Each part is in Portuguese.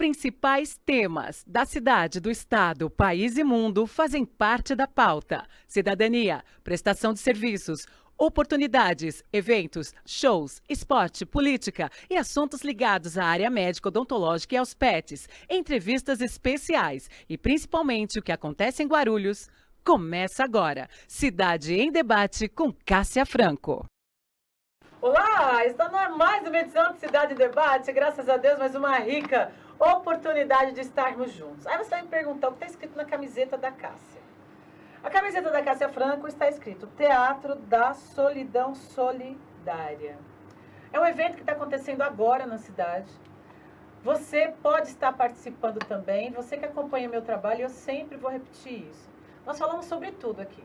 principais temas da cidade, do estado, país e mundo fazem parte da pauta. Cidadania, prestação de serviços, oportunidades, eventos, shows, esporte, política e assuntos ligados à área médica, odontológica e aos pets. Entrevistas especiais e principalmente o que acontece em Guarulhos. Começa agora. Cidade em Debate com Cássia Franco. Olá, está no ar mais uma edição de Cidade em Debate. Graças a Deus, mais uma rica oportunidade de estarmos juntos. Aí você vai me perguntar o que está escrito na camiseta da Cássia. A camiseta da Cássia Franco está escrito Teatro da Solidão Solidária. É um evento que está acontecendo agora na cidade. Você pode estar participando também. Você que acompanha meu trabalho, eu sempre vou repetir isso. Nós falamos sobre tudo aqui.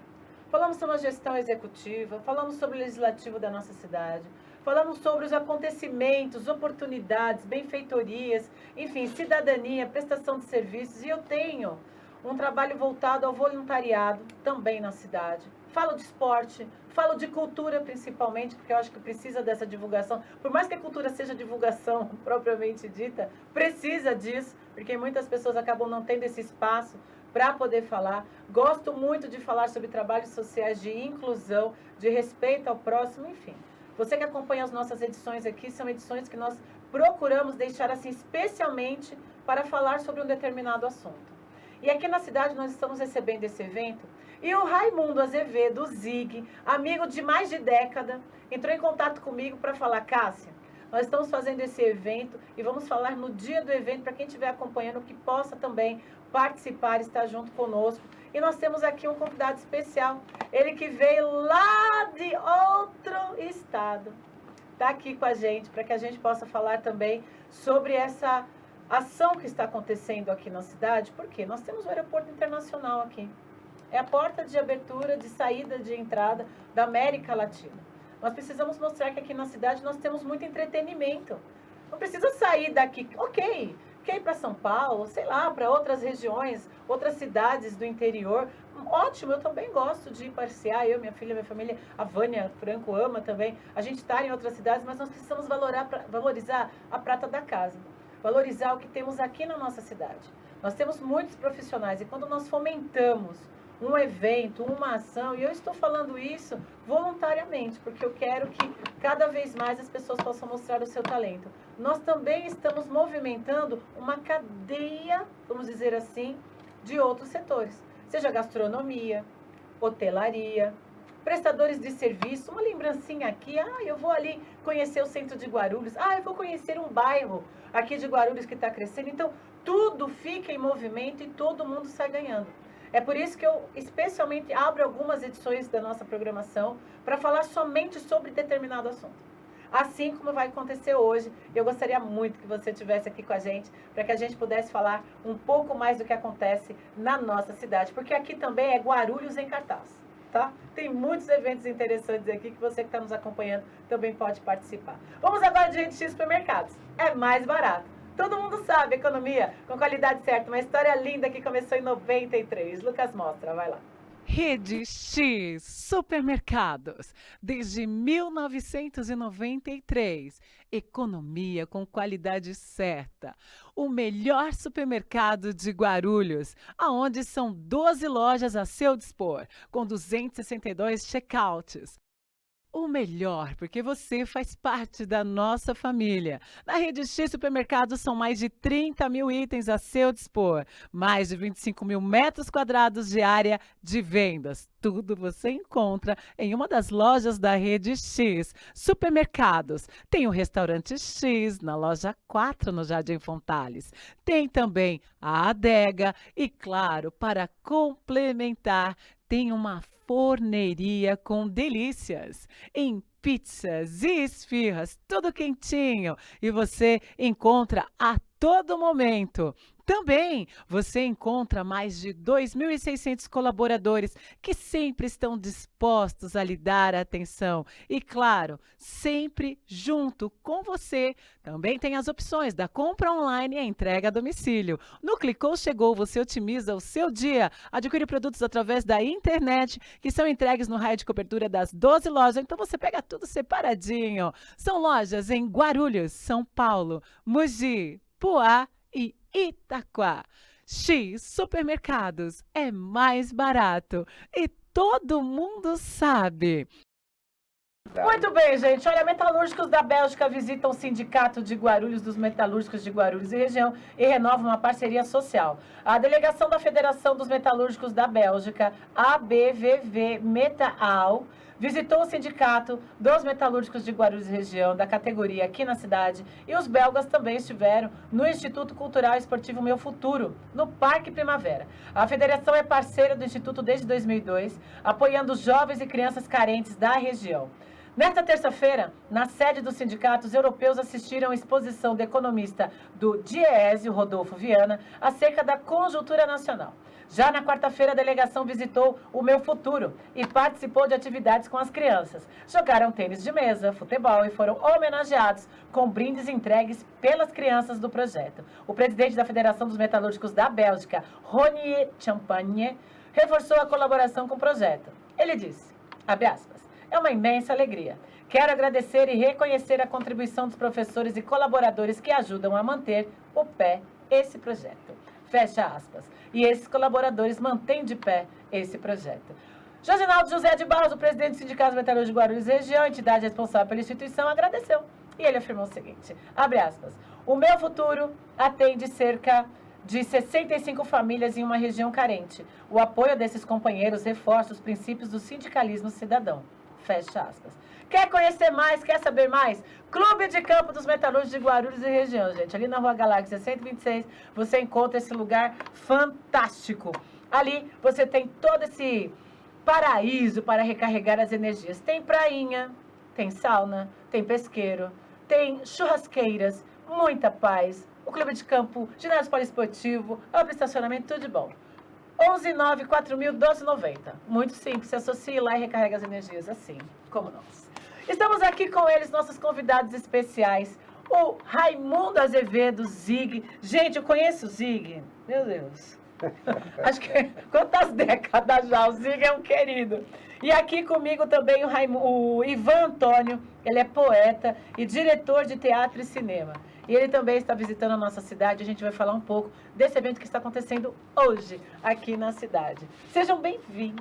Falamos sobre a gestão executiva, falamos sobre o legislativo da nossa cidade, falamos sobre os acontecimentos, oportunidades, benfeitorias, enfim, cidadania, prestação de serviços. E eu tenho um trabalho voltado ao voluntariado também na cidade. Falo de esporte, falo de cultura principalmente, porque eu acho que precisa dessa divulgação. Por mais que a cultura seja divulgação propriamente dita, precisa disso, porque muitas pessoas acabam não tendo esse espaço para poder falar. Gosto muito de falar sobre trabalhos sociais de inclusão, de respeito ao próximo, enfim. Você que acompanha as nossas edições aqui, são edições que nós procuramos deixar assim especialmente para falar sobre um determinado assunto. E aqui na cidade nós estamos recebendo esse evento e o Raimundo Azevedo, o Zig, amigo de mais de década, entrou em contato comigo para falar: Cássia, nós estamos fazendo esse evento e vamos falar no dia do evento para quem estiver acompanhando que possa também participar, estar junto conosco. E nós temos aqui um convidado especial, ele que veio lá de outro estado, está aqui com a gente para que a gente possa falar também sobre essa ação que está acontecendo aqui na cidade, porque nós temos o aeroporto internacional aqui. É a porta de abertura, de saída, de entrada da América Latina. Nós precisamos mostrar que aqui na cidade nós temos muito entretenimento. Não precisa sair daqui, ok, quer ir para São Paulo, sei lá, para outras regiões, outras cidades do interior. Ótimo, eu também gosto de ir passear, eu, minha filha, minha família, a Vânia Franco ama também a gente estar em outras cidades, mas nós precisamos valorizar a prata da casa, valorizar o que temos aqui na nossa cidade. Nós temos muitos profissionais e quando nós fomentamos um evento, uma ação, e eu estou falando isso voluntariamente, porque eu quero que cada vez mais as pessoas possam mostrar o seu talento. Nós também estamos movimentando uma cadeia, vamos dizer assim, de outros setores, seja gastronomia, hotelaria, prestadores de serviço, uma lembrancinha aqui, eu vou ali conhecer o centro de Guarulhos, eu vou conhecer um bairro aqui de Guarulhos que está crescendo, então tudo fica em movimento e todo mundo sai ganhando. É por isso que eu especialmente abro algumas edições da nossa programação para falar somente sobre determinado assunto. Assim como vai acontecer hoje, eu gostaria muito que você estivesse aqui com a gente, para que a gente pudesse falar um pouco mais do que acontece na nossa cidade, porque aqui também é Guarulhos em cartaz, tá? Tem muitos eventos interessantes aqui que você que está nos acompanhando também pode participar. Vamos agora de Rede X Supermercados, é mais barato. Todo mundo sabe, economia com qualidade certa, uma história linda que começou em 93. Lucas mostra, vai lá. Rede X Supermercados, desde 1993. Economia com qualidade certa. O melhor supermercado de Guarulhos, aonde são 12 lojas a seu dispor, com 262 checkouts. O melhor, porque você faz parte da nossa família. Na Rede X Supermercados são mais de 30 mil itens a seu dispor, mais de 25 mil metros quadrados de área de vendas. Tudo você encontra em uma das lojas da Rede X Supermercados. Tem o Restaurante X na loja 4 no Jardim Fontales. Tem também a adega e, claro, para complementar, tem uma forneria com delícias em pizzas e esfirras, tudo quentinho e você encontra a todo momento. Também você encontra mais de 2.600 colaboradores que sempre estão dispostos a lhe dar atenção e, claro, sempre junto com você. Também tem as opções da compra online e a entrega a domicílio. No Clicou Chegou, você otimiza o seu dia, adquire produtos através da internet que são entregues no raio de cobertura das 12 lojas, então você pega tudo separadinho. São lojas em Guarulhos, São Paulo, Mogi, Poá e Itaquá. X Supermercados é mais barato e todo mundo sabe. Muito bem, gente. Olha, metalúrgicos da Bélgica visitam o Sindicato de Guarulhos dos Metalúrgicos de Guarulhos e região e renovam uma parceria social. A delegação da Federação dos Metalúrgicos da Bélgica, ABVV Metal, visitou o Sindicato dos Metalúrgicos de Guarulhos e região da categoria aqui na cidade, e os belgas também estiveram no Instituto Cultural e Esportivo Meu Futuro, no Parque Primavera. A federação é parceira do Instituto desde 2002, apoiando jovens e crianças carentes da região. Nesta terça-feira, na sede dos sindicatos europeus, assistiram à exposição do economista do DIEESE, Rodolfo Viana, acerca da conjuntura nacional. Já na quarta-feira, a delegação visitou o Meu Futuro e participou de atividades com as crianças. Jogaram tênis de mesa, futebol e foram homenageados com brindes entregues pelas crianças do projeto. O presidente da Federação dos Metalúrgicos da Bélgica, Ronier Champagne, reforçou a colaboração com o projeto. Ele disse, abre aspas, é uma imensa alegria. Quero agradecer e reconhecer a contribuição dos professores e colaboradores que ajudam a manter o pé esse projeto. Fecha aspas. E esses colaboradores mantêm de pé esse projeto. Josinaldo José de Barros, o presidente do Sindicato Metalúrgico de Guarulhos Região, entidade responsável pela instituição, agradeceu. E ele afirmou o seguinte, abre aspas, o Meu Futuro atende cerca de 65 famílias em uma região carente. O apoio desses companheiros reforça os princípios do sindicalismo cidadão. Fecha aspas. Quer conhecer mais? Quer saber mais? Clube de Campo dos Metalúrgicos de Guarulhos e região, gente. Ali na Rua Galáxia 126, você encontra esse lugar fantástico. Ali você tem todo esse paraíso para recarregar as energias. Tem prainha, tem sauna, tem pesqueiro, tem churrasqueiras, muita paz. O Clube de Campo, ginásio poliesportivo, amplo estacionamento, tudo de bom. 1194.000-1290. Muito simples, se associe lá e recarrega as energias, assim como nós. Estamos aqui com eles, nossos convidados especiais, o Raimundo Azevedo, Zig. Gente, eu conheço o Zig, meu Deus. Acho que quantas décadas já, o Zig é um querido. E aqui comigo também o Ivan Antônio, ele é poeta e diretor de teatro e cinema. E ele também está visitando a nossa cidade. A gente vai falar um pouco desse evento que está acontecendo hoje aqui na cidade. Sejam bem-vindos.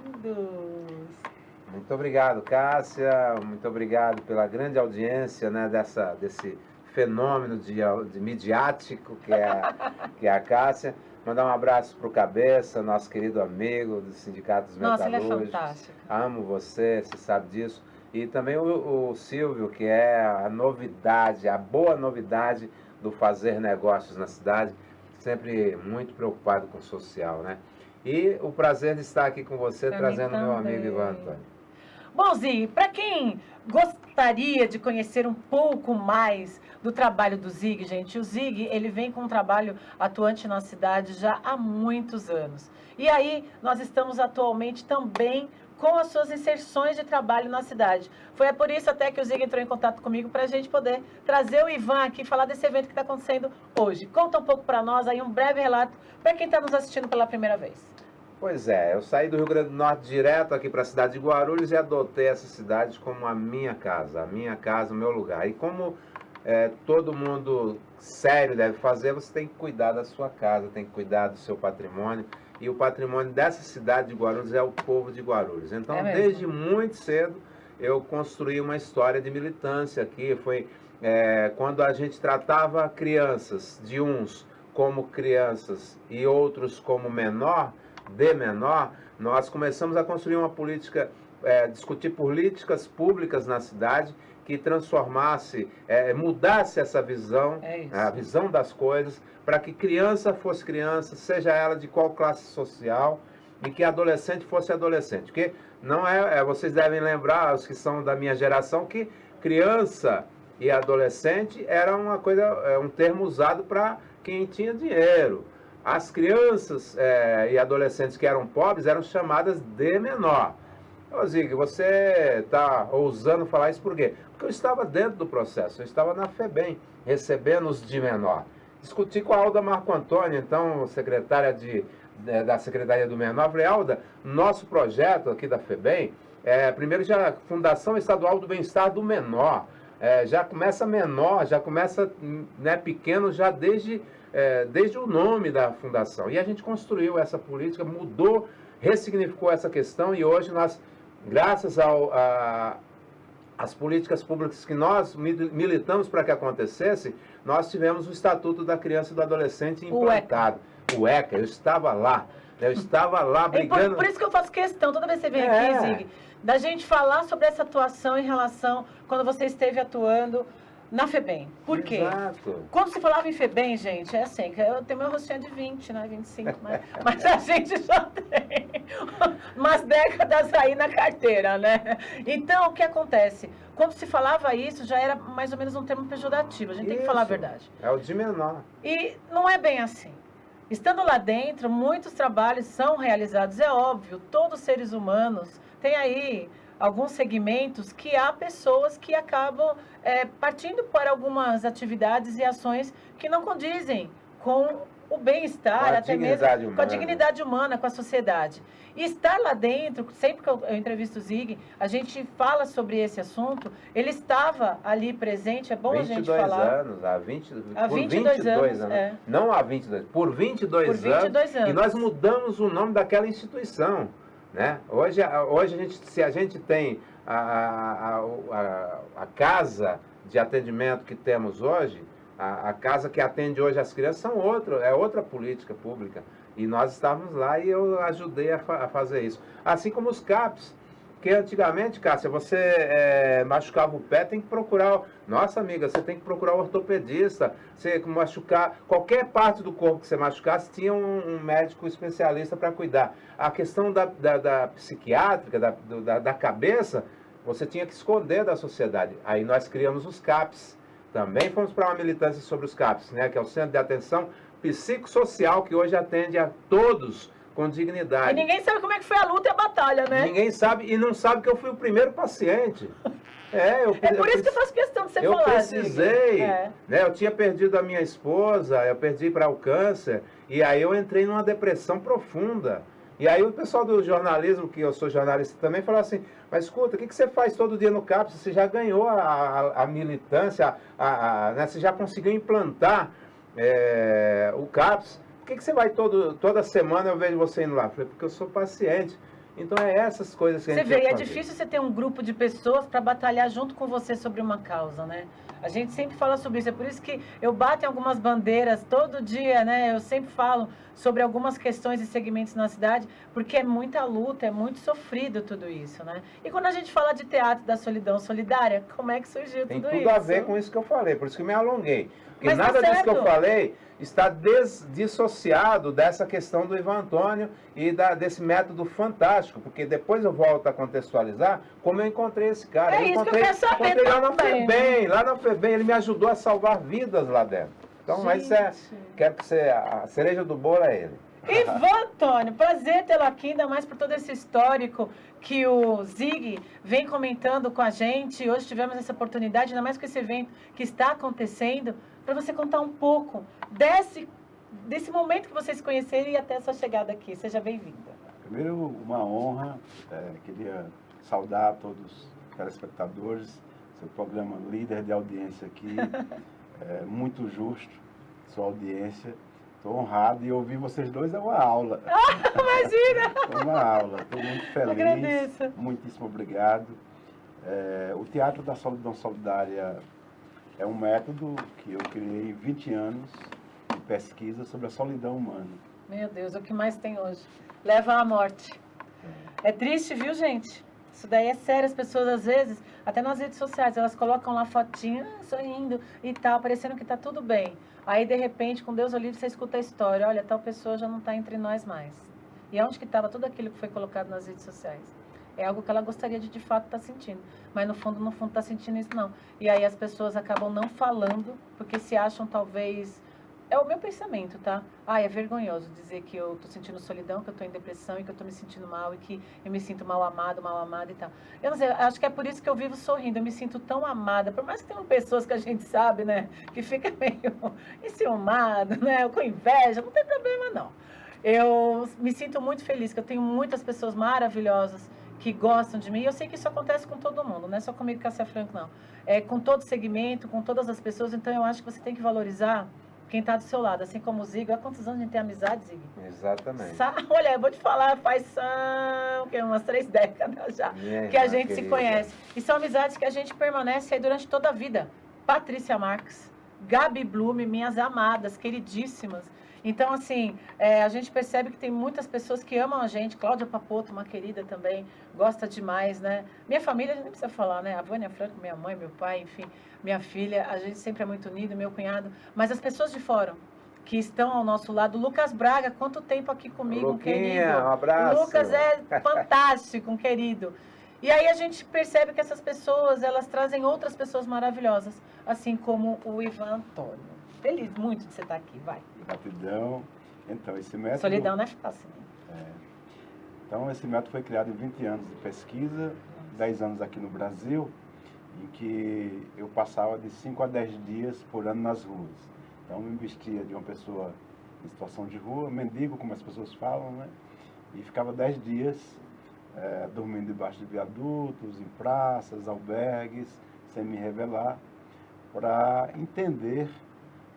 Muito obrigado, Cássia. Muito obrigado pela grande audiência, né, desse fenômeno de midiático que é a Cássia. Mandar um abraço para o Cabeça, nosso querido amigo dos sindicatos metalúrgicos. Nossa, ele é fantástico. Amo você sabe disso. E também o Silvio, que é a novidade, a boa novidade do fazer negócios na cidade, sempre muito preocupado com o social, né? E o prazer de estar aqui com você, trazendo meu amigo Ivan Antônio. Bom, Zig, para quem gostaria de conhecer um pouco mais do trabalho do Zig, gente, o Zig, ele vem com um trabalho atuante na cidade já há muitos anos. E aí, nós estamos atualmente também com as suas inserções de trabalho na cidade. Foi por isso até que o Zig entrou em contato comigo para a gente poder trazer o Ivan aqui, falar desse evento que está acontecendo hoje. Conta um pouco para nós aí, um breve relato para quem está nos assistindo pela primeira vez. Pois é, eu saí do Rio Grande do Norte direto aqui para a cidade de Guarulhos e adotei essa cidade como a minha casa, o meu lugar. E como todo mundo sério deve fazer, você tem que cuidar da sua casa, tem que cuidar do seu patrimônio. E o patrimônio dessa cidade de Guarulhos é o povo de Guarulhos. Então, desde muito cedo, eu construí uma história de militância aqui. Foi quando a gente tratava crianças, de uns como crianças e outros como menor, nós começamos a construir uma política, discutir políticas públicas na cidade que transformasse, mudasse essa visão, a visão das coisas, para que criança fosse criança, seja ela de qual classe social, e que adolescente fosse adolescente. Porque não vocês devem lembrar, os que são da minha geração, que criança e adolescente era uma coisa, um termo usado para quem tinha dinheiro. As crianças e adolescentes que eram pobres eram chamadas de menor. Ô Zig, você está ousando falar isso por quê? Porque eu estava dentro do processo, eu estava na FEBEM, recebendo os de menor. Discuti com a Alda Marco Antônio, então, secretária da Secretaria do Menor. Falei, Alda, nosso projeto aqui da FEBEM, primeiro já Fundação Estadual do Bem-Estar do Menor. já começa menor, já começa, né, pequeno, já desde o nome da fundação. E a gente construiu essa política, mudou, ressignificou essa questão, e hoje nós, graças às políticas públicas que nós militamos para que acontecesse, nós tivemos o Estatuto da Criança e do Adolescente implantado. O ECA, eu estava lá brigando. Por isso que eu faço questão, toda vez que você vem aqui, Zig, da gente falar sobre essa atuação em relação, quando você esteve atuando na FEBEM. Por quê? Exato. Quando se falava em FEBEM, gente, é assim, que eu tenho meu rostinho de 20, né, 25, mas a gente já tem umas décadas aí na carteira, né? Então, o que acontece? Quando se falava isso, já era mais ou menos um termo pejorativo, a gente tem que falar a verdade. É o de menor. E não é bem assim. Estando lá dentro, muitos trabalhos são realizados, é óbvio, todos os seres humanos têm aí alguns segmentos que há pessoas que acabam partindo para algumas atividades e ações que não condizem com o bem-estar, até mesmo com a dignidade humana, com a sociedade. E estar lá dentro, sempre que eu entrevisto o Zig, a gente fala sobre esse assunto, ele estava ali presente, é bom a gente falar. 22 anos, não há 22, por 22 anos, e nós mudamos o nome daquela instituição. Né? Hoje se a gente tem a casa de atendimento que temos hoje, a casa que atende hoje as crianças é outra política pública. E nós estávamos lá e eu ajudei a fazer isso. Assim como os CAPs, que antigamente, Cássia, você machucava o pé, tem que procurar... Nossa, amiga, você tem que procurar um ortopedista. Você machucar... Qualquer parte do corpo que você machucasse, tinha um médico especialista para cuidar. A questão da psiquiátrica, da cabeça, você tinha que esconder da sociedade. Aí nós criamos os CAPs. Também fomos para uma militância sobre os CAPs, né, que é o Centro de Atenção Psicossocial, que hoje atende a todos com dignidade. E ninguém sabe como é que foi a luta e a batalha, né? Ninguém sabe, e não sabe que eu fui o primeiro paciente. Por isso que eu faço questão de você falar. Eu precisei, né? Eu tinha perdido a minha esposa, eu perdi para o câncer, e aí eu entrei numa depressão profunda. E aí o pessoal do jornalismo, que eu sou jornalista também, falou assim, mas escuta, o que você faz todo dia no CAPS? Você já ganhou a militância, né? Você já conseguiu implantar o CAPS. Por que você vai toda semana, eu vejo você indo lá? Eu falei, porque eu sou paciente. Então é essas coisas que a gente tem que fazer. É difícil você ter um grupo de pessoas para batalhar junto com você sobre uma causa, né? A gente sempre fala sobre isso, é por isso que eu bato em algumas bandeiras todo dia, né? Eu sempre falo sobre algumas questões e segmentos na cidade, porque é muita luta, é muito sofrido tudo isso, né? E quando a gente fala de teatro da solidão solidária, como é que surgiu tudo isso? Tem tudo a ver com isso que eu falei, por isso que me alonguei. Porque nada disso que eu falei está dissociado dessa questão do Ivan Antônio e desse método fantástico, porque depois eu volto a contextualizar como eu encontrei esse cara. Isso que eu quero saber também. Lá na FEBEM, ele me ajudou a salvar vidas lá dentro. Então, mas quero que a cereja do bolo é ele. Ivan Antônio, prazer tê-lo aqui, ainda mais por todo esse histórico que o Zig vem comentando com a gente. Hoje tivemos essa oportunidade, ainda mais com esse evento que está acontecendo, para você contar um pouco desse momento que vocês se conheceram e até essa chegada aqui. Seja bem-vinda. Primeiro, uma honra. Queria saudar todos os telespectadores. Seu programa líder de audiência aqui. Muito justo, sua audiência. Estou honrado e ouvir vocês dois é uma aula. Imagina! É uma aula. Estou muito feliz. Agradeço. Muitíssimo obrigado. O Teatro da Solidão Solidária é um método que eu criei 20 anos de pesquisa sobre a solidão humana. Meu Deus, o que mais tem hoje? Leva à morte. É triste, viu, gente? Isso daí é sério. As pessoas, às vezes, até nas redes sociais, elas colocam lá fotinha, sorrindo e tal, parecendo que tá tudo bem. Aí, de repente, com Deus ao livre, você escuta a história. Olha, tal pessoa já não está entre nós mais. E onde que estava tudo aquilo que foi colocado nas redes sociais? É algo que ela gostaria de fato estar sentindo. Mas, no fundo, está sentindo isso, não. E aí as pessoas acabam não falando, porque se acham, talvez... É o meu pensamento, tá? É vergonhoso dizer que eu tô sentindo solidão, que eu tô em depressão e que eu tô me sentindo mal e que eu me sinto mal amada e tal. Eu não sei, acho que é por isso que eu vivo sorrindo, eu me sinto tão amada, por mais que tenham pessoas que a gente sabe, né, que fica meio enciumado, né, com inveja, não tem problema não. Eu me sinto muito feliz, que eu tenho muitas pessoas maravilhosas que gostam de mim. Eu sei que isso acontece com todo mundo, não é só comigo, Cássia Franco, não. É com todo segmento, com todas as pessoas. Então, eu acho que você tem que valorizar quem está do seu lado. Assim como o Zig. Há quantos anos a gente tem amizade, Zig? Exatamente. Olha, eu vou te falar, umas 3 décadas já, que a gente se conhece. E são amizades que a gente permanece aí durante toda a vida. Patrícia Marques, Gabi Blume, minhas amadas, queridíssimas. Então, assim, a gente percebe que tem muitas pessoas que amam a gente. Cláudia Papoto, uma querida também, gosta demais, né? Minha família, a gente nem precisa falar, né? A Vânia Franco, minha mãe, meu pai, enfim, minha filha, a gente sempre é muito unido, meu cunhado. Mas as pessoas de fora, que estão ao nosso lado. Lucas Braga, quanto tempo aqui comigo, Luquinha, querido. um abraço. Lucas é fantástico, um querido. E aí a gente percebe que essas pessoas, elas trazem outras pessoas maravilhosas, assim como o Ivan Antônio. Feliz muito de você estar aqui, vai. Gratidão. Então, esse método... Solidão não é fácil, né? Então, esse método foi criado em 20 anos de pesquisa, 10 anos aqui no Brasil, em que eu passava de 5 a 10 dias por ano nas ruas. Então, eu me vestia de uma pessoa em situação de rua, mendigo, como as pessoas falam, né? E ficava 10 dias dormindo debaixo de viadutos, em praças, albergues, sem me revelar, para entender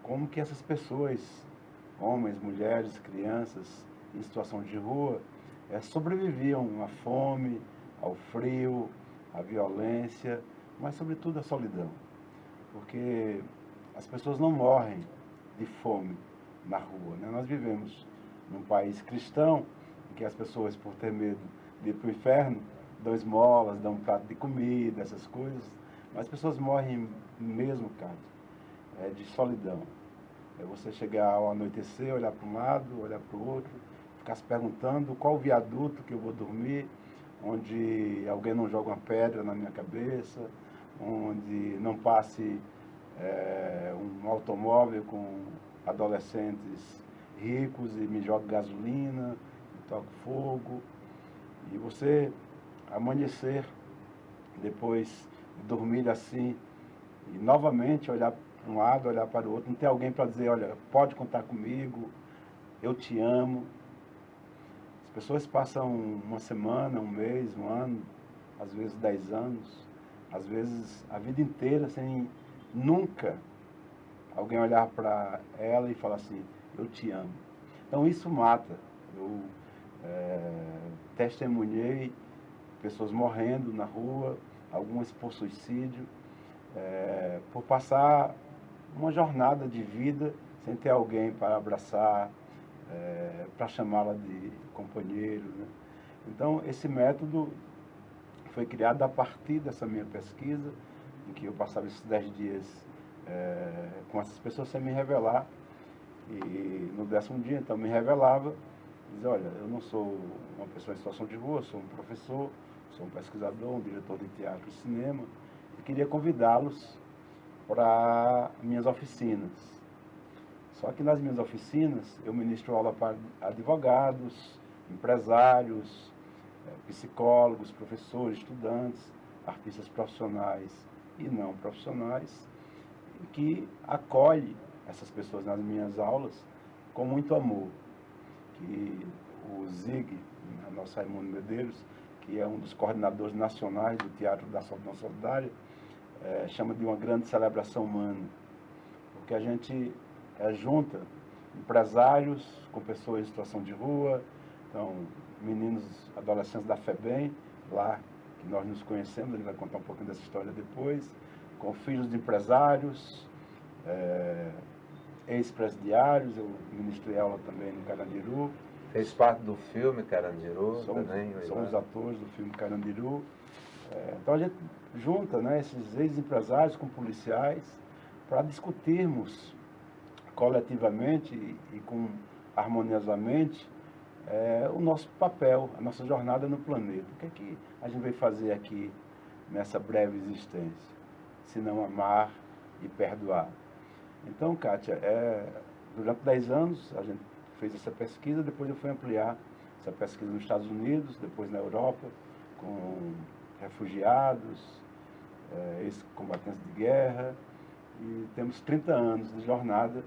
como que essas pessoas, homens, mulheres, crianças, em situação de rua, sobreviviam à fome, ao frio, à violência, mas sobretudo à solidão. Porque as pessoas não morrem de fome na rua, né? Nós vivemos num país cristão, em que as pessoas, por ter medo de ir para o inferno, dão esmolas, dão um prato de comida, essas coisas, mas as pessoas morrem mesmo, cara, de solidão. É você chegar ao anoitecer, olhar para um lado, olhar para o outro, ficar se perguntando qual viaduto que eu vou dormir, onde alguém não joga uma pedra na minha cabeça, onde não passe um automóvel com adolescentes ricos e me joga gasolina, me toca fogo. E você amanhecer, depois de dormir assim, e novamente olhar para um lado, olhar para o outro, não ter alguém para dizer, olha, pode contar comigo, eu te amo. As pessoas passam uma semana, um mês, um ano, às vezes 10 anos, às vezes a vida inteira, sem nunca alguém olhar para ela e falar assim, eu te amo. Então isso mata. Eu testemunhei pessoas morrendo na rua, algumas por suicídio, por passar uma jornada de vida sem ter alguém para abraçar, para chamá-la de companheiro, né? Então, esse método foi criado a partir dessa minha pesquisa, em que eu passava esses 10 dias com essas pessoas sem me revelar. E no 10º dia, então, me revelava, dizia, olha, eu não sou uma pessoa em situação de rua, sou um professor, sou um pesquisador, um diretor de teatro e cinema, e queria convidá-los para minhas oficinas. Só que nas minhas oficinas eu ministro aula para advogados, empresários, psicólogos, professores, estudantes, artistas profissionais e não profissionais, que acolhe essas pessoas nas minhas aulas com muito amor. Que o Zig, nosso Raimundo Medeiros, que é um dos coordenadores nacionais do Teatro da Solidão Solidária, chama de uma grande celebração humana, porque a gente junta empresários com pessoas em situação de rua, então meninos, adolescentes da FEBEM, lá que nós nos conhecemos, ele vai contar um pouquinho dessa história depois, com filhos de empresários, ex-presidiários, eu ministrei aula também no Carandiru. Fez parte do filme Carandiru também. Somos atores do filme Carandiru. Então a gente junta, né, esses ex-empresários com policiais para discutirmos coletivamente e harmoniosamente o nosso papel, a nossa jornada no planeta. O que é que a gente veio fazer aqui nessa breve existência? Se não amar e perdoar. Então, Kátia, durante 10 anos a gente fez essa pesquisa, depois eu fui ampliar essa pesquisa nos Estados Unidos, depois na Europa, com refugiados, ex-combatentes de guerra, e temos 30 anos de jornada,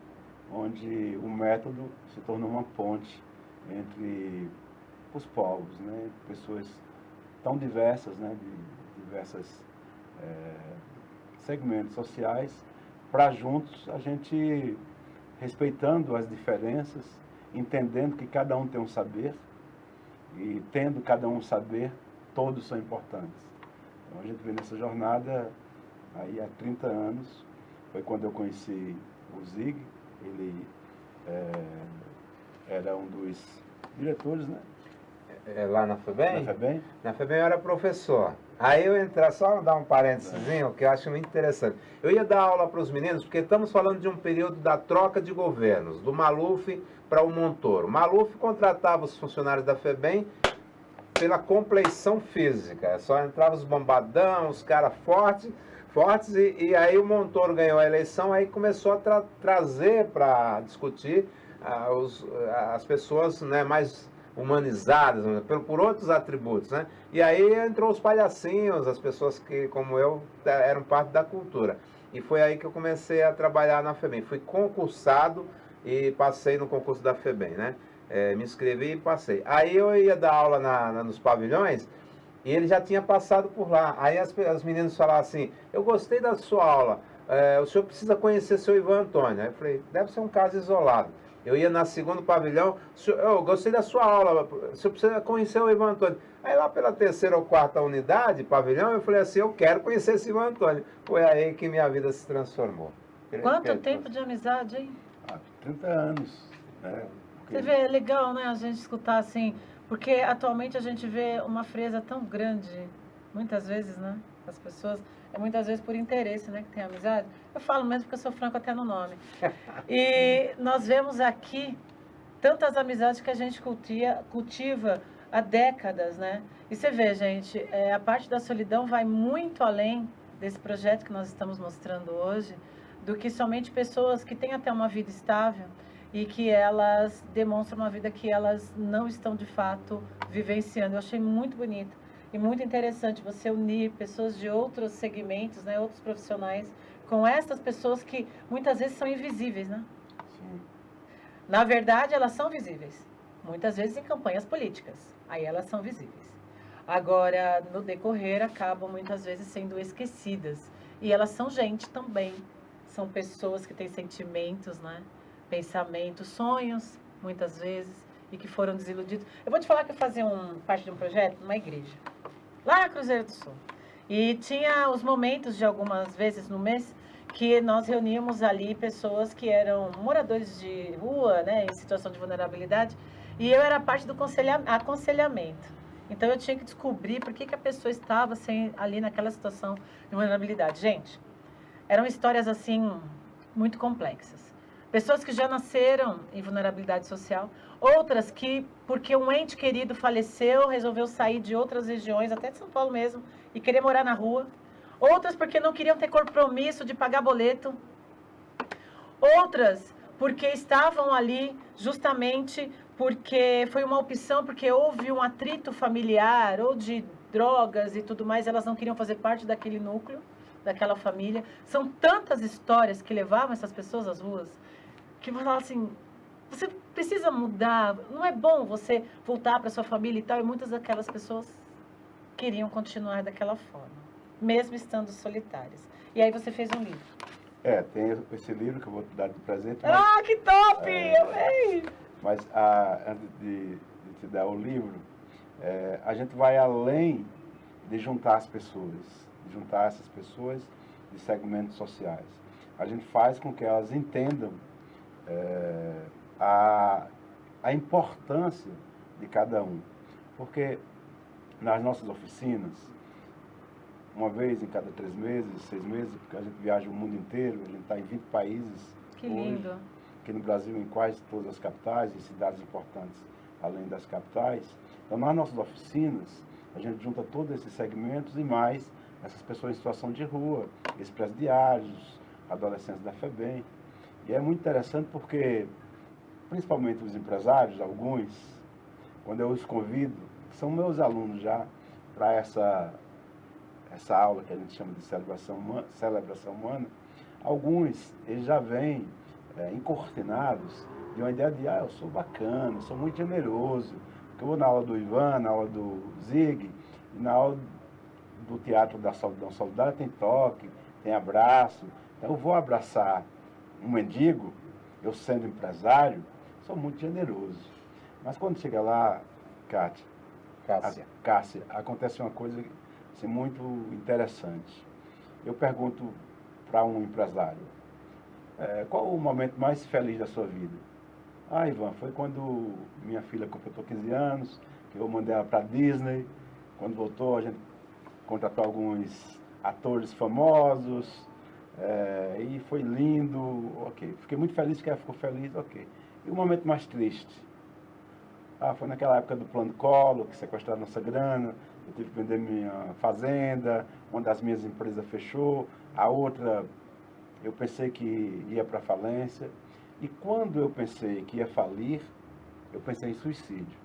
onde o método se tornou uma ponte entre os povos, né? Pessoas tão diversas, né, de diversas segmentos sociais, para juntos a gente, respeitando as diferenças, entendendo que cada um tem um saber, e tendo cada um um saber, todos são importantes. Então a gente vê nessa jornada, aí há 30 anos, foi quando eu conheci o Zig, ele era um dos diretores, né? Lá na FEBEM? Na FEBEM. Na FEBEM eu era professor. Aí eu entrar, só dar um parênteses, que eu acho muito interessante. Eu ia dar aula para os meninos, porque estamos falando de um período da troca de governos, do Maluf para o Montoro. O Maluf contratava os funcionários da FEBEM pela compleição física. Só entravam os bombadão, os caras fortes, e aí o Montoro ganhou a eleição, aí começou a trazer para discutir as pessoas, né, mais humanizadas, né, por outros atributos, né? E aí entrou os palhacinhos, as pessoas que, como eu, eram parte da cultura. E foi aí que eu comecei a trabalhar na FEBEM. Fui concursado e passei no concurso da FEBEM, né? Me inscrevi e passei. Aí eu ia dar aula nos pavilhões e ele já tinha passado por lá. Aí as meninas falavam assim, eu gostei da sua aula, o senhor precisa conhecer seu Ivan Antônio. Aí eu falei, deve ser um caso isolado. Eu ia na segundo pavilhão, eu gostei da sua aula, o senhor precisa conhecer o Ivan Antônio. Aí lá pela terceira ou quarta unidade, pavilhão, eu falei assim, eu quero conhecer esse Ivan Antônio. Foi aí que minha vida se transformou. Quanto tempo de amizade, hein? 30 anos, né? Você vê, é legal, né, a gente escutar assim, porque atualmente a gente vê uma frieza tão grande, muitas vezes, né, as pessoas, muitas vezes por interesse, né, que tem amizade. Eu falo mesmo porque eu sou franco até no nome. E nós vemos aqui tantas amizades que a gente cultiva há décadas, né. E você vê, gente, a parte da solidão vai muito além desse projeto que nós estamos mostrando hoje, do que somente pessoas que têm até uma vida estável, e que elas demonstram uma vida que elas não estão, de fato, vivenciando. Eu achei muito bonito e muito interessante você unir pessoas de outros segmentos, né, outros profissionais, com essas pessoas que muitas vezes são invisíveis, né? Sim. Na verdade, elas são visíveis. Muitas vezes em campanhas políticas. Aí elas são visíveis. Agora, no decorrer, acabam muitas vezes sendo esquecidas. E elas são gente também. São pessoas que têm sentimentos, né? Pensamentos, sonhos, muitas vezes, e que foram desiludidos. Eu vou te falar que eu fazia parte de um projeto numa igreja, lá na Cruzeiro do Sul. E tinha os momentos, de algumas vezes no mês, que nós reuníamos ali pessoas que eram moradores de rua, né, em situação de vulnerabilidade, e eu era parte do aconselhamento. Então eu tinha que descobrir por que a pessoa estava ali naquela situação de vulnerabilidade. Gente, eram histórias assim muito complexas. Pessoas que já nasceram em vulnerabilidade social, outras que, porque um ente querido faleceu, resolveu sair de outras regiões, até de São Paulo mesmo, e querer morar na rua. Outras porque não queriam ter compromisso de pagar boleto. Outras porque estavam ali justamente porque foi uma opção, porque houve um atrito familiar, ou de drogas e tudo mais, elas não queriam fazer parte daquele núcleo, daquela família. São tantas histórias que levavam essas pessoas às ruas, que você fala assim, você precisa mudar, não é bom você voltar para sua família e tal, e muitas daquelas pessoas queriam continuar daquela forma, mesmo estando solitárias. E aí você fez um livro. Tem esse livro que eu vou te dar de presente. Mas, que top! Amei! Mas antes de te dar o livro, a gente vai além de juntar as pessoas, de juntar essas pessoas de segmentos sociais. A gente faz com que elas entendam a importância de cada um. Porque nas nossas oficinas, uma vez em cada 3 meses, 6 meses, porque a gente viaja o mundo inteiro, a gente está em 20 países. Que lindo! Hoje, aqui no Brasil, em quase todas as capitais e cidades importantes, além das capitais. Então, nas nossas oficinas, a gente junta todos esses segmentos e mais essas pessoas em situação de rua, esses presidiários, adolescentes da FEBEM. E é muito interessante porque, principalmente os empresários, alguns, quando eu os convido, que são meus alunos já, para essa aula que a gente chama de celebração humana, alguns, eles já vêm encortinados de uma ideia de, eu sou bacana, sou muito generoso, porque eu vou na aula do Ivan, na aula do Zig, E na aula do Teatro da Solidão Solidária tem toque, tem abraço. Então eu vou abraçar um mendigo, eu sendo empresário, sou muito generoso. Mas quando chega lá, Cássia, acontece uma coisa assim, muito interessante. Eu pergunto para um empresário, qual o momento mais feliz da sua vida? Ah, Ivan, foi quando minha filha completou 15 anos, que eu mandei ela para a Disney. Quando voltou, a gente contratou alguns atores famosos, e foi lindo, ok. Fiquei muito feliz que ela ficou feliz, ok. E o momento mais triste? Ah, foi naquela época do plano Collor, que sequestraram nossa grana, eu tive que vender minha fazenda, uma das minhas empresas fechou, a outra eu pensei que ia para falência. E quando eu pensei que ia falir, eu pensei em suicídio.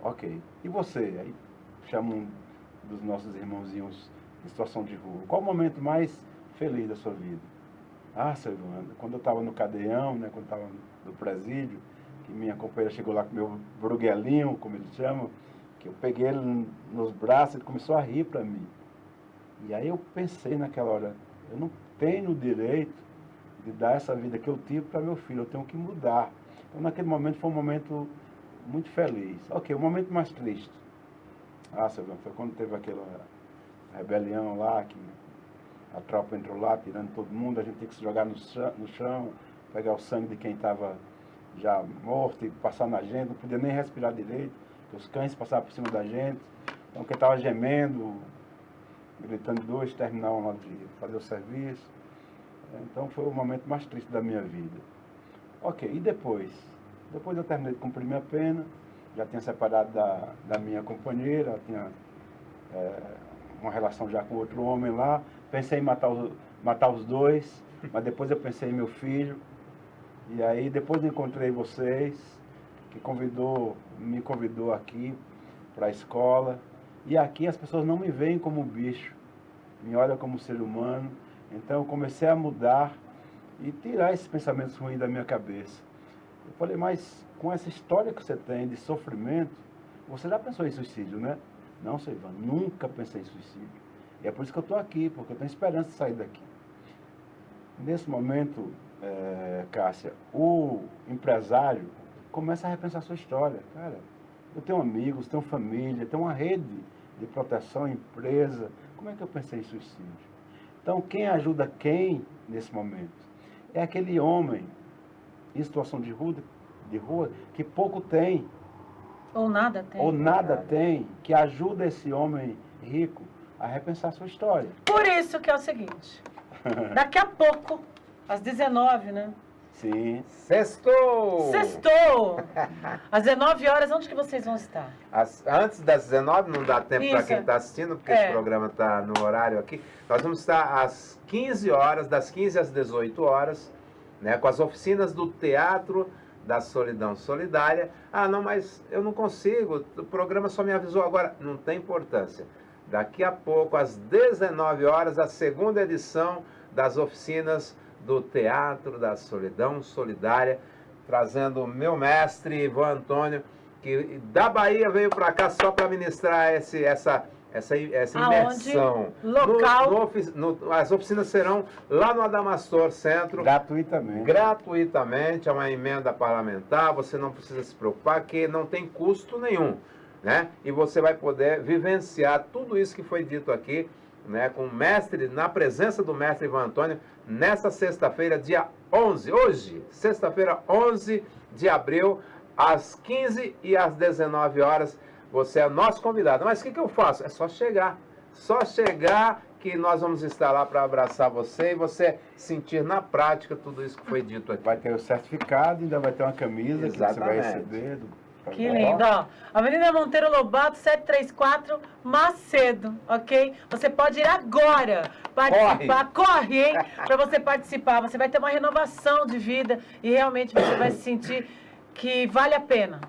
Ok. E você? Aí chama um dos nossos irmãozinhos em situação de rua. Qual o momento mais feliz da sua vida? Ah, seu Evandro, quando eu estava no cadeião, né, quando eu estava no presídio, que minha companheira chegou lá com meu bruguelinho, como eles chamam, que eu peguei ele nos braços e ele começou a rir para mim. E aí eu pensei naquela hora, eu não tenho o direito de dar essa vida que eu tive para meu filho, eu tenho que mudar. Então naquele momento foi um momento muito feliz. Ok, o momento mais triste. Ah, seu Evandro, foi quando teve aquela rebelião lá, que a tropa entrou lá, tirando todo mundo, a gente tem que se jogar no chão, pegar o sangue de quem estava já morto e passar na gente, não podia nem respirar direito, os cães passavam por cima da gente, então quem estava gemendo, gritando dois, terminavam lá de fazer o serviço. Então foi o momento mais triste da minha vida. Ok, e depois? Depois eu terminei de cumprir minha pena, já tinha separado da minha companheira, tinha uma relação já com outro homem lá, pensei em matar os dois, mas depois eu pensei em meu filho, e aí depois encontrei vocês, que me convidou aqui para a escola, e aqui as pessoas não me veem como bicho, me olham como ser humano, então eu comecei a mudar e tirar esses pensamentos ruins da minha cabeça. Eu falei, mas com essa história que você tem de sofrimento, você já pensou em suicídio, né? Não, seu Ivan, nunca pensei em suicídio. E é por isso que eu estou aqui, porque eu tenho esperança de sair daqui. Nesse momento, Cássia, o empresário começa a repensar a sua história. Cara, eu tenho amigos, tenho família, tenho uma rede de proteção, empresa. Como é que eu pensei em suicídio? Então, quem ajuda quem nesse momento? É aquele homem em situação de rua que pouco tem. Ou nada tem. Ou nada tem, que ajuda esse homem rico a repensar a sua história. Por isso que é o seguinte, daqui a pouco, às 19, né? Sim. Sextou! Sextou! Às 19 horas, onde que vocês vão estar? Antes das 19, não dá tempo para Isso. quem está assistindo, porque esse programa está no horário aqui. Nós vamos estar às 15 horas, das 15 às 18 horas, né, com as oficinas do Teatro da Solidão Solidária. Ah, não, mas eu não consigo, o programa só me avisou agora. Não tem importância. Daqui a pouco, às 19 horas, a segunda edição das oficinas do Teatro da Solidão Solidária, trazendo o meu mestre, Ivan Antônio, que da Bahia veio para cá só para ministrar essa imersão. Local. As oficinas serão lá no Adamastor Centro. Gratuitamente. Gratuitamente, é uma emenda parlamentar, você não precisa se preocupar, que não tem custo nenhum, né? E você vai poder vivenciar tudo isso que foi dito aqui, né, com o mestre, na presença do mestre Ivan Antônio, nessa sexta-feira, dia 11, hoje, sexta-feira, 11 de abril, às 15 e às 19 horas, você é nosso convidado. Mas o que eu faço? É só chegar. Só chegar que nós vamos estar lá para abraçar você e você sentir na prática tudo isso que foi dito aqui. Vai ter o certificado, ainda vai ter uma camisa. Exatamente. Que você vai receber. Que lindo, ó. Avenida Monteiro Lobato, 734, Macedo, ok? Você pode ir agora participar, corre hein? Para você participar. Você vai ter uma renovação de vida e realmente você vai se sentir que vale a pena.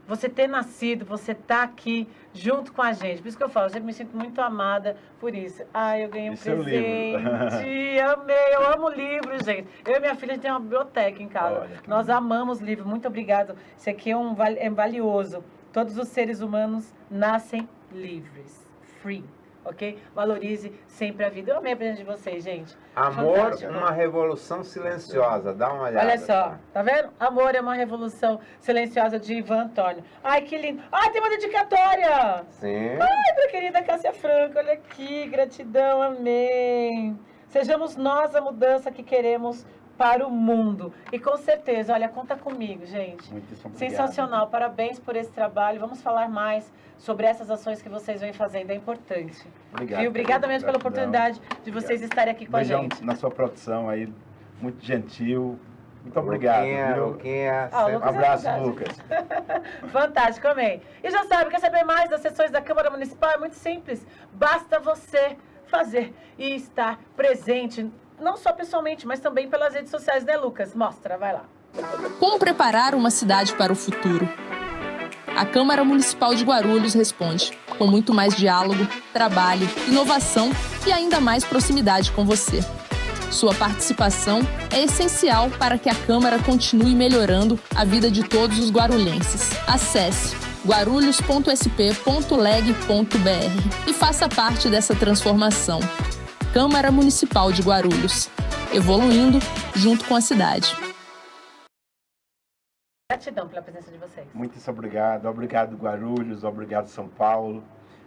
Você ter nascido, você tá aqui junto com a gente. Por isso que eu falo, eu sempre me sinto muito amada por isso. Ah, eu ganhei um presente, amei, eu amo livros, gente. Eu e minha filha, a gente tem uma biblioteca em casa. Olha, nós amamos livros, muito obrigado. Isso aqui é valioso. Todos os seres humanos nascem livres. Free. Ok? Valorize sempre a vida. Eu amei a presença de vocês, gente. Amor, Fantástico. uma revolução silenciosa. Dá uma olhada. Olha só, tá vendo? Amor é uma revolução silenciosa de Ivan Antônio. Ai, que lindo. Ai, tem uma dedicatória. Sim. Ai, pra querida Cássia Franco, olha aqui. Gratidão, amém. Sejamos nós a mudança que queremos para o mundo. E com certeza, olha, conta comigo, gente. Muitíssimo obrigado. Sensacional, parabéns por esse trabalho. Vamos falar mais sobre essas ações que vocês vêm fazendo, é importante. Obrigado. Viu? Obrigada mesmo pela Gratidão. oportunidade de vocês estarem aqui com a Beijão gente. na sua produção aí, muito gentil. Muito obrigado. viu? Luquinha, Ah, o sempre- Lucas Um abraço, verdade. Lucas. Fantástico, amém. E já sabe, quer saber mais das sessões da Câmara Municipal? É muito simples. Basta você fazer e estar presente, não só pessoalmente, mas também pelas redes sociais, né, Lucas? Mostra, vai lá. Como preparar uma cidade para o futuro? A Câmara Municipal de Guarulhos responde, com muito mais diálogo, trabalho, inovação e ainda mais proximidade com você. Sua participação é essencial para que a Câmara continue melhorando a vida de todos os guarulhenses. Acesse guarulhos.sp.leg.br e faça parte dessa transformação. Câmara Municipal de Guarulhos, evoluindo junto com a cidade. Gratidão pela presença de vocês. Muitíssimo obrigado. Obrigado, Guarulhos. Obrigado, São Paulo.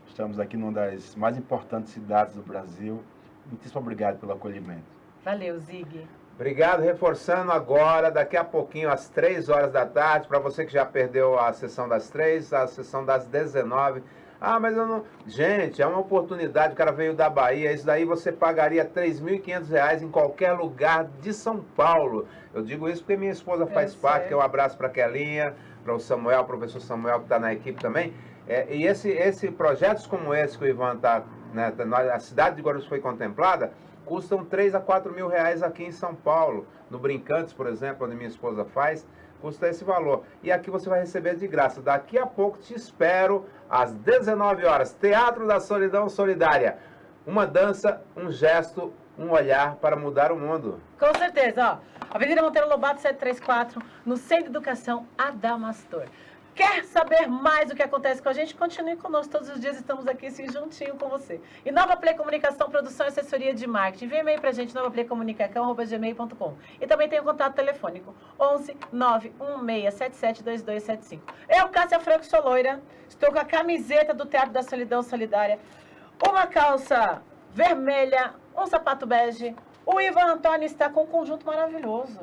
Estamos aqui numa das mais importantes cidades do Brasil. Muitíssimo obrigado pelo acolhimento. Valeu, Zig. Obrigado, reforçando agora, daqui a pouquinho, às 3 horas da tarde, para você que já perdeu a sessão das 3, a sessão das 19. Ah, mas eu não... Gente, é uma oportunidade, o cara veio da Bahia, isso daí você pagaria R$ 3.500 em qualquer lugar de São Paulo. Eu digo isso porque minha esposa faz parte, que é um abraço para a Kelinha, para o Samuel, o professor Samuel, que está na equipe também. E esse projetos como esse que o Ivan está, né, a cidade de Guarulhos foi contemplada, custam 3 a 4 mil reais aqui em São Paulo. No Brincantes, por exemplo, onde minha esposa faz, custa esse valor. E aqui você vai receber de graça. Daqui a pouco te espero, às 19 horas, Teatro da Solidão Solidária. Uma dança, um gesto, um olhar para mudar o mundo. Com certeza, ó. Avenida Monteiro Lobato 734, no Centro de Educação Adamastor. Quer saber mais do que acontece com a gente? Continue conosco, todos os dias estamos aqui assim, juntinho com você. E Nova Play Comunicação, produção e assessoria de marketing. Envie e-mail pra gente, novaplaycomunicação@gmail.com. E também tem o contato telefônico 11 91677 2275. Eu, Cássia Franco, sou loira, estou com a camiseta do Teatro da Solidão Solidária, uma calça vermelha, um sapato bege. O Ivan Antônio está com um conjunto maravilhoso.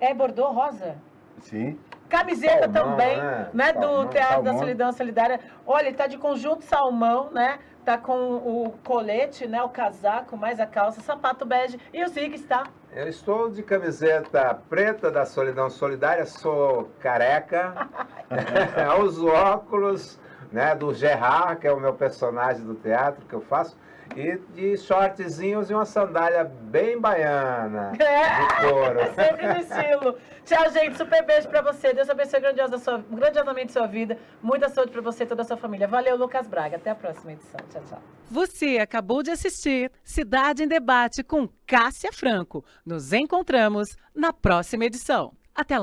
É bordô rosa? Sim. Camiseta Salmão, também, né, do Salmão, Teatro da salmão. Solidão Solidária. Olha, ele tá de conjunto salmão, né? Tá com o colete, né, o casaco, mais a calça, sapato bege. E o Zig está... Eu estou de camiseta preta da Solidão Solidária, sou careca, uso óculos, né, do Gerard, que é o meu personagem do teatro que eu faço, e de shortzinhos e uma sandália bem baiana, de couro. Sempre no estilo. Tchau, gente. Super beijo pra você. Deus abençoe grandiosamente sua vida. Muita saúde pra você e toda a sua família. Valeu, Lucas Braga. Até a próxima edição. Tchau, tchau. Você acabou de assistir Cidade em Debate com Cássia Franco. Nos encontramos na próxima edição. Até lá!